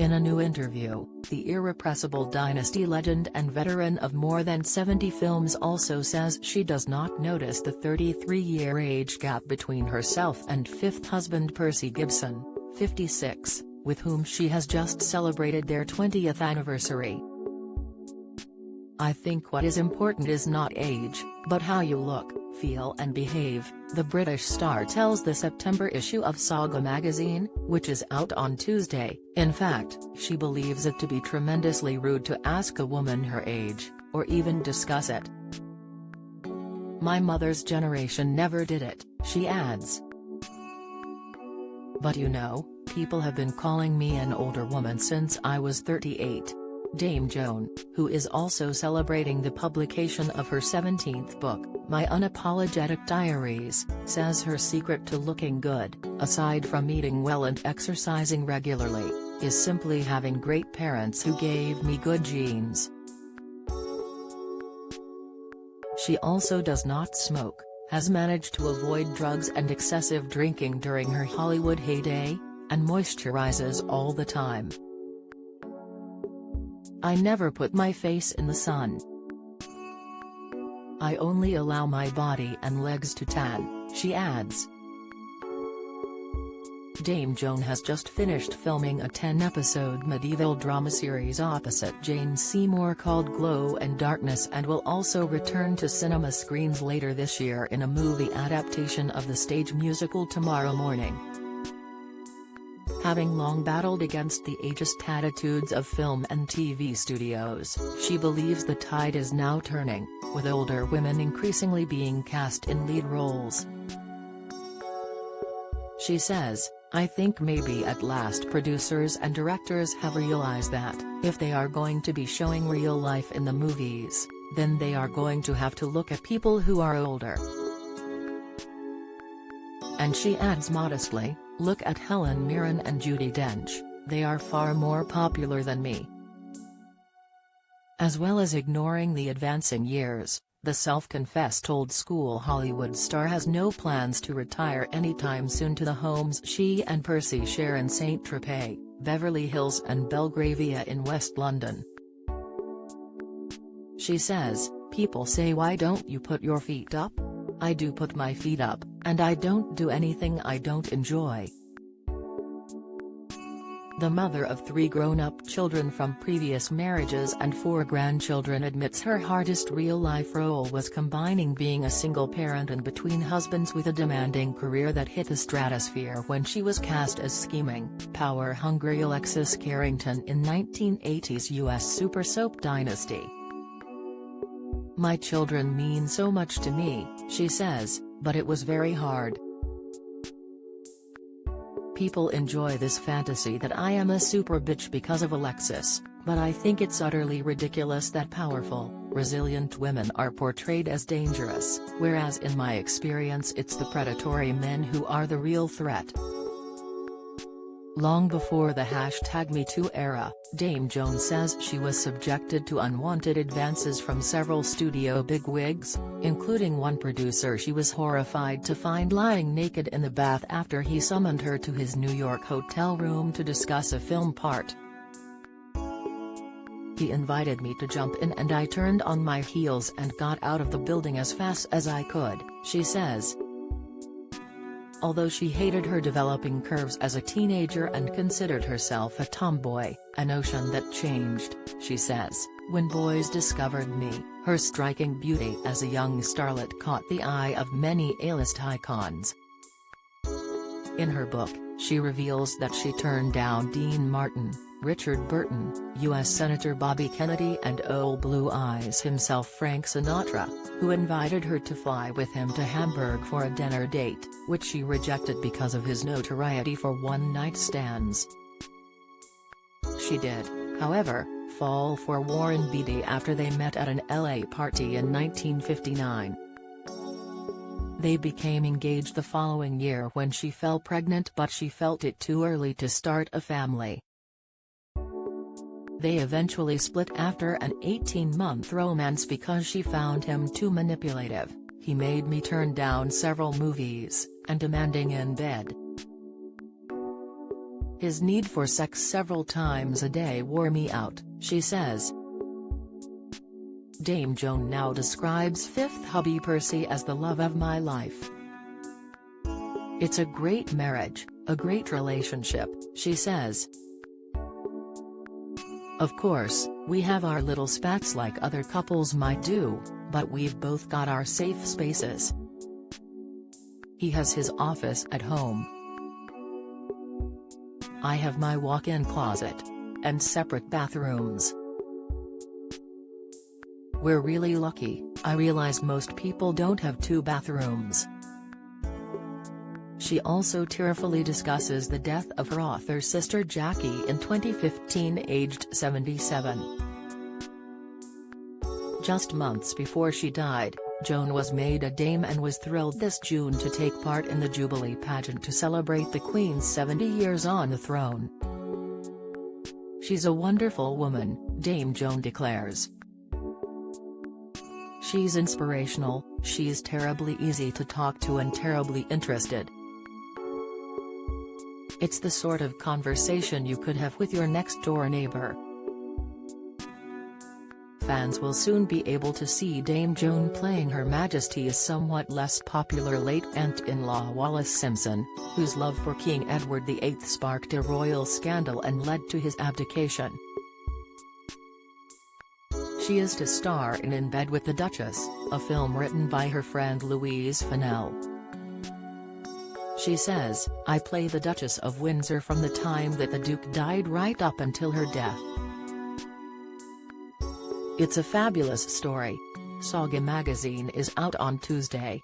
In a new interview, the irrepressible Dynasty legend and veteran of more than 70 films also says she does not notice the 33-year age gap between herself and fifth husband Percy Gibson, 56, with whom she has just celebrated their 20th anniversary. "I think what is important is not age, but how you look, feel and behave," the British star tells the September issue of Saga magazine, which is out on Tuesday. In fact, she believes it to be tremendously rude to ask a woman her age, or even discuss it. "My mother's generation never did it," she adds. "But you know, people have been calling me an older woman since I was 38. Dame Joan, who is also celebrating the publication of her 17th book, My Unapologetic Diaries, says her secret to looking good, aside from eating well and exercising regularly, is simply having great parents who gave me good genes. She also does not smoke, has managed to avoid drugs and excessive drinking during her Hollywood heyday, and moisturizes all the time. I never put my face in the sun. I only allow my body and legs to tan," she adds. Dame Joan has just finished filming a 10-episode medieval drama series opposite Jane Seymour called Glow and Darkness, and will also return to cinema screens later this year in a movie adaptation of the stage musical Tomorrow Morning. Having long battled against the ageist attitudes of film and TV studios, she believes the tide is now turning, with older women increasingly being cast in lead roles. She says, "I think maybe at last producers and directors have realized that, if they are going to be showing real life in the movies, then they are going to have to look at people who are older." And she adds modestly, "Look at Helen Mirren and Judi Dench, they are far more popular than me." As well as ignoring the advancing years, the self-confessed old-school Hollywood star has no plans to retire anytime soon to the homes she and Percy share in Saint-Tropez, Beverly Hills and Belgravia in West London. She says, "People say, why don't you put your feet up? I do put my feet up, and I don't do anything I don't enjoy." The mother of 3 grown-up children from previous marriages and 4 grandchildren admits her hardest real-life role was combining being a single parent and between husbands with a demanding career that hit the stratosphere when she was cast as scheming, power-hungry Alexis Carrington in 1980's U.S. super soap Dynasty. "My children mean so much to me," she says, "but it was very hard. People enjoy this fantasy that I am a super bitch because of Alexis, but I think it's utterly ridiculous that powerful, resilient women are portrayed as dangerous, whereas in my experience it's the predatory men who are the real threat." Long before the #MeToo era, Dame Joan says she was subjected to unwanted advances from several studio bigwigs, including one producer she was horrified to find lying naked in the bath after he summoned her to his New York hotel room to discuss a film part. "He invited me to jump in and I turned on my heels and got out of the building as fast as I could," she says. Although she hated her developing curves as a teenager and considered herself a tomboy, a notion that changed, she says, "when boys discovered me, her striking beauty as a young starlet caught the eye of many A-list icons." In her book, she reveals that she turned down Dean Martin, Richard Burton, U.S. Senator Bobby Kennedy and Old Blue Eyes himself Frank Sinatra, who invited her to fly with him to Hamburg for a dinner date, which she rejected because of his notoriety for one-night stands. She did, however, fall for Warren Beatty after they met at an LA party in 1959. They became engaged the following year when she fell pregnant, but she felt it too early to start a family. They eventually split after an 18-month romance because she found him too manipulative. "He made me turn down several movies, and demanding in bed." His need for sex several times a day wore me out, she says. Dame Joan now describes fifth hubby Percy as the love of my life. It's a great marriage, a great relationship, she says. Of course, we have our little spats like other couples might do, but we've both got our safe spaces. He has his office at home. I have my walk-in closet. And separate bathrooms. We're really lucky. I realize most people don't have two bathrooms. She also tearfully discusses the death of her author sister Jackie in 2015, aged 77. Just months before she died, Joan was made a dame and was thrilled this June to take part in the Jubilee pageant to celebrate the Queen's 70 years on the throne. She's a wonderful woman, Dame Joan declares. She's inspirational, she's terribly easy to talk to and terribly interested. It's the sort of conversation you could have with your next-door neighbor. Fans will soon be able to see Dame Joan playing Her Majesty's somewhat less popular late aunt-in-law Wallis Simpson, whose love for King Edward VIII sparked a royal scandal and led to his abdication. She is to star in Bed with the Duchess, a film written by her friend Louise Fennell. She says, I play the Duchess of Windsor from the time that the Duke died right up until her death. It's a fabulous story. Saga magazine is out on Tuesday.